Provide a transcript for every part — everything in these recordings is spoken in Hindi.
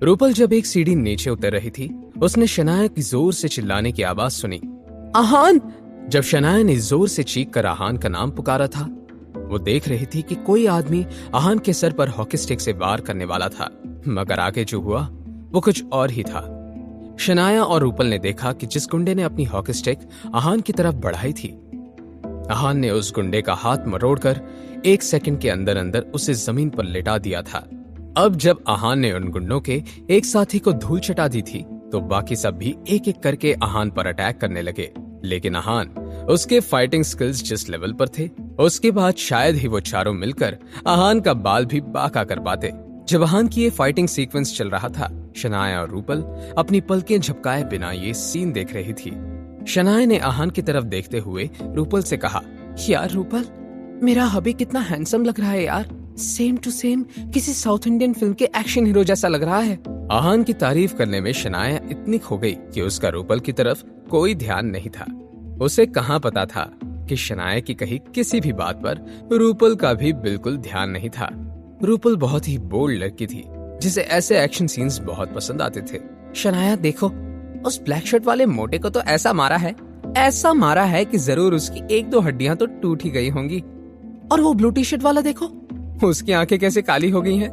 रूपल जब एक सीढ़ी नीचे उतर रही थी, उसने शनाया की जोर से चिल्लाने की आवाज सुनी, आहान। जब शनाया ने जोर से चीख कर आहान का नाम पुकारा था, वो देख रही थी कि कोई आदमी आहान के सर पर हॉकी स्टिक से वार करने वाला था, मगर आगे जो हुआ वो कुछ और ही था। शनाया और रूपल ने देखा कि जिस गुंडे ने अपनी हॉकी स्टिक आहान की तरफ बढ़ाई थी, आहान ने उस गुंडे का हाथ मरोड़कर 1 सेकंड के अंदर अंदर उसे जमीन पर लिटा दिया था। अब जब आहान ने उन गुंडों के एक साथी को धूल चटा दी थी, तो बाकी सब भी एक एक करके आहान पर अटैक करने लगे। लेकिन आहान, उसके फाइटिंग स्किल्स जिस लेवल पर थे, उसके बाद शायद ही वो चारों मिलकर आहान का बाल भी बांका कर पाते। जब आहान की ये फाइटिंग सीक्वेंस चल रहा था, शनाया और रूपल अपनी पलकें झपकाए बिना ये सीन देख रही थी। शनाया ने आहान की तरफ देखते हुए रूपल से कहा, यार रूपल, मेरा हबी कितना हैंडसम लग रहा है यार, सेम टू सेम किसी साउथ इंडियन फिल्म के एक्शन हीरो जैसा लग रहा है। आहान की तारीफ करने में शनाया इतनी खो गई कि उसका रूपल की तरफ कोई ध्यान नहीं था। उसे कहाँ पता था कि शनाया की कही किसी भी बात पर रूपल का भी बिल्कुल ध्यान नहीं था। रूपल बहुत ही बोल्ड लड़की थी, जिसे ऐसे एक्शन सीन्स बहुत पसंद आते थे। शनाया देखो, उस ब्लैक शर्ट वाले मोटे को तो ऐसा मारा है कि जरूर उसकी 1-2 हड्डियां तो टूट ही गई होंगी। और वो ब्लू टी शर्ट वाला देखो, उसकी आंखें कैसे काली हो गई हैं।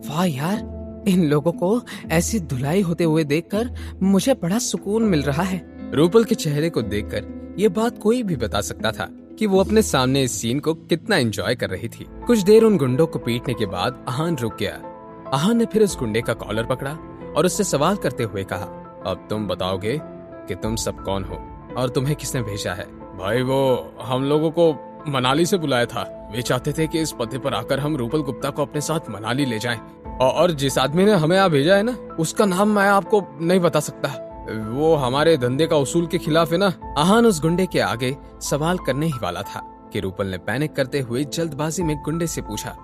वाह यार, इन लोगों को ऐसी धुलाई होते हुए देखकर मुझे बड़ा सुकून मिल रहा है। रूपल के चेहरे को देखकर ये बात कोई भी बता सकता था कि वो अपने सामने इस सीन को कितना एंजॉय कर रही थी। कुछ देर उन गुंडों को पीटने के बाद आहान रुक गया। आहान ने फिर उस गुंडे का कॉलर पकड़ा और उससे सवाल करते हुए कहा, अब तुम बताओगे कि तुम सब कौन हो और तुम्हें किसने भेजा है? भाई, वो हम लोगों को मनाली से बुलाया था। वे चाहते थे कि इस पते पर आकर हम रूपल गुप्ता को अपने साथ मनाली ले जाएं। और जिस आदमी ने हमें यहाँ भेजा है ना, उसका नाम मैं आपको नहीं बता सकता। वो हमारे धंधे का उसूल के खिलाफ है ना। आहान उस गुंडे के आगे सवाल करने ही वाला था कि रूपल ने पैनिक करते हुए जल्दबाजी में गुंडे से पूछा,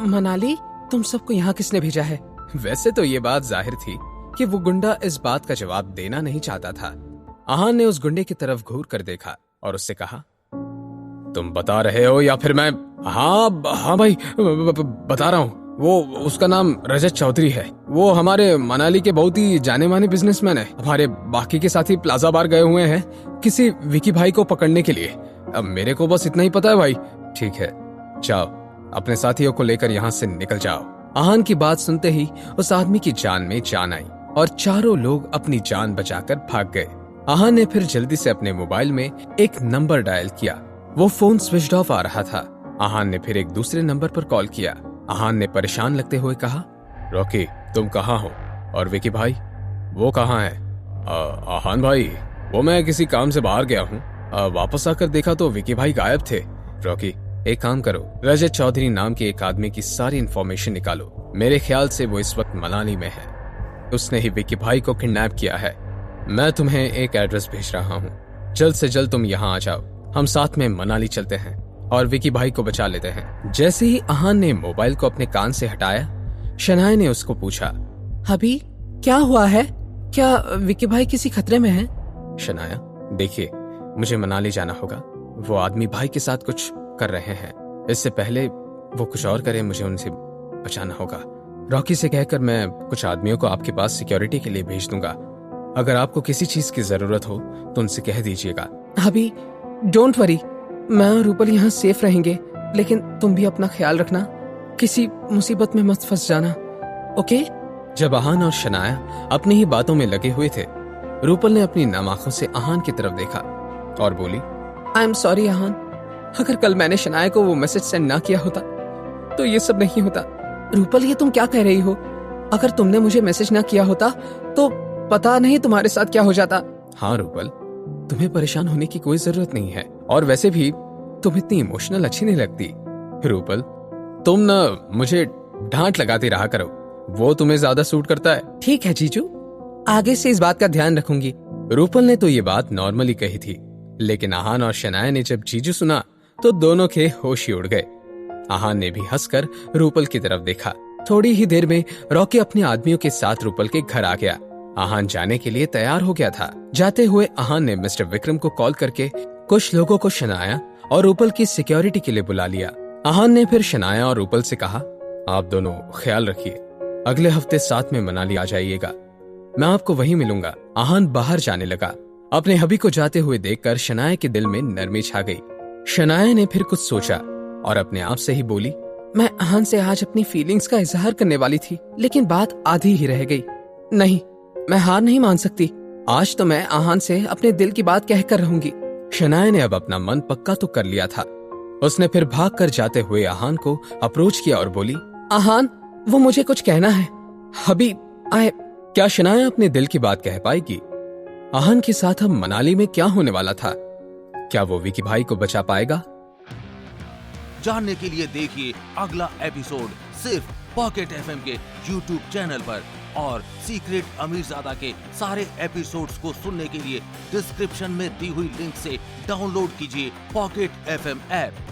मनाली, तुम सबको यहाँ किसने भेजा है? वैसे तो ये बात जाहिर थी कि वो गुंडा इस बात का जवाब देना नहीं चाहता था। आहान ने उस गुंडे की तरफ घूर कर देखा और उससे कहा, तुम बता रहे हो या फिर मैं? हाँ भाई, बता रहा हूँ। वो उसका नाम रजत चौधरी है। वो हमारे मनाली के बहुत ही जाने माने बिजनेसमैन है। हमारे बाकी के साथी प्लाजा बार गए हुए हैं किसी विकी भाई को पकड़ने के लिए। अब मेरे को बस इतना ही पता है भाई। ठीक है, जाओ, अपने साथियों को लेकर यहाँ से निकल जाओ। आहान की बात सुनते ही उस आदमी की जान में जान आई और चारों लोग अपनी जान बचाकर भाग गए। आहान ने फिर जल्दी से अपने मोबाइल में एक नंबर डायल किया। वो फोन स्विच ऑफ आ रहा था। आहान ने फिर एक दूसरे नंबर पर कॉल किया। आहान ने परेशान लगते हुए कहा, रॉकी, तुम कहाँ हो? और विकी भाई, वो कहाँ है? आहान भाई, वो मैं किसी काम से बाहर गया हूँ। वापस आकर देखा तो विकी भाई गायब थे। रॉकी, एक काम करो, रजत चौधरी नाम के एक आदमी की सारी इंफॉर्मेशन निकालो। मेरे ख्याल से वो इस वक्त मनाली में है। उसने ही विकी भाई को किडनैप किया है। मैं तुम्हें एक एड्रेस भेज रहा हूँ, जल्द से जल्द तुम यहाँ आ जाओ। हम साथ में मनाली चलते हैं और विकी भाई को बचा लेते हैं। जैसे ही आहान ने मोबाइल को अपने कान से हटाया, शनाया ने उसको पूछा, अभी क्या हुआ है? क्या विकी भाई किसी खतरे में है? शनाया, देखिए, मुझे मनाली जाना होगा। वो आदमी भाई के साथ कुछ कर रहे हैं। इससे पहले वो कुछ और करे, मुझे उनसे बचाना होगा। रॉकी से कहकर मैं कुछ आदमियों को आपके पास सिक्योरिटी के लिए भेज दूंगा। अगर आपको किसी चीज की जरूरत हो तो उनसे कह दीजिएगा। अभी डोंट वरी, मैं और रूपल यहाँ सेफ रहेंगे, लेकिन तुम भी अपना ख्याल रखना, किसी मुसीबत में मत फंस जाना, ओके? जब आहान और शनाया अपनी ही बातों में लगे हुए थे, रूपल ने अपनी नम आंखों से आहान की तरफ देखा और बोली, आई एम सॉरी आहान, अगर कल मैंने शनाया को वो मैसेज सेंड ना किया होता तो ये सब नहीं होता। रूपल, ये तुम क्या कह रही हो? अगर तुमने मुझे मैसेज ना किया होता तो पता नहीं तुम्हारे साथ क्या हो जाता। हाँ रूपल, तुम्हें परेशान होने की कोई जरूरत नहीं है, और वैसे भी तुम इतनी इमोशनल अच्छी नहीं लगती। रूपल, तुम ना मुझे डांट लगाती रहा करो, वो तुम्हें ज्यादा सूट करता है। ठीक है जीजू, आगे से इस बात का ध्यान रखूंगी। रूपल ने तो ये बात नॉर्मली कही थी, लेकिन आहान और शनाया ने जब जीजू सुना तो दोनों के होश ही उड़ गए। आहान ने भी हंसकर रूपल की तरफ देखा। थोड़ी ही देर में रॉकी अपने आदमियों के साथ रूपल के घर आ गया। आहान जाने के लिए तैयार हो गया था। जाते हुए आहान ने मिस्टर विक्रम को कॉल करके कुछ लोगों को शनाया और रूपल की सिक्योरिटी के लिए बुला लिया। आहान ने फिर शनाया और रूपल से कहा, आप दोनों ख्याल रखिए, अगले हफ्ते साथ में मनाली आ जाइएगा, मैं आपको वहीं मिलूंगा। आहान बाहर जाने लगा। अपने हबी को जाते हुए देखकर शनाया के दिल में नरमी छा गई। शनाया ने फिर कुछ सोचा और अपने आप से ही बोली, मैं आहान से आज अपनी फीलिंग्स का इजहार करने वाली थी, लेकिन बात आधी ही रह गई। नहीं, मैं हार नहीं मान सकती। आज तो मैं आहान से अपने दिल की बात कहकर रहूंगी। शनाया ने अब अपना मन पक्का तो कर लिया था। उसने फिर भाग कर जाते हुए आहान को अप्रोच किया और बोली, आहान, वो मुझे कुछ कहना है। हबी आए। क्या शनाया अपने दिल की बात कह पाएगी? आहान के साथ अब मनाली में क्या होने वाला था? क्या वो विकी भाई को बचा पाएगा? जानने के लिए देखिए अगला एपिसोड सिर्फ पॉकेट एफएम के YouTube चैनल पर, और सीक्रेट अमीरजादा के सारे एपिसोड्स को सुनने के लिए डिस्क्रिप्शन में दी हुई लिंक से डाउनलोड कीजिए पॉकेट एफएम ऐप।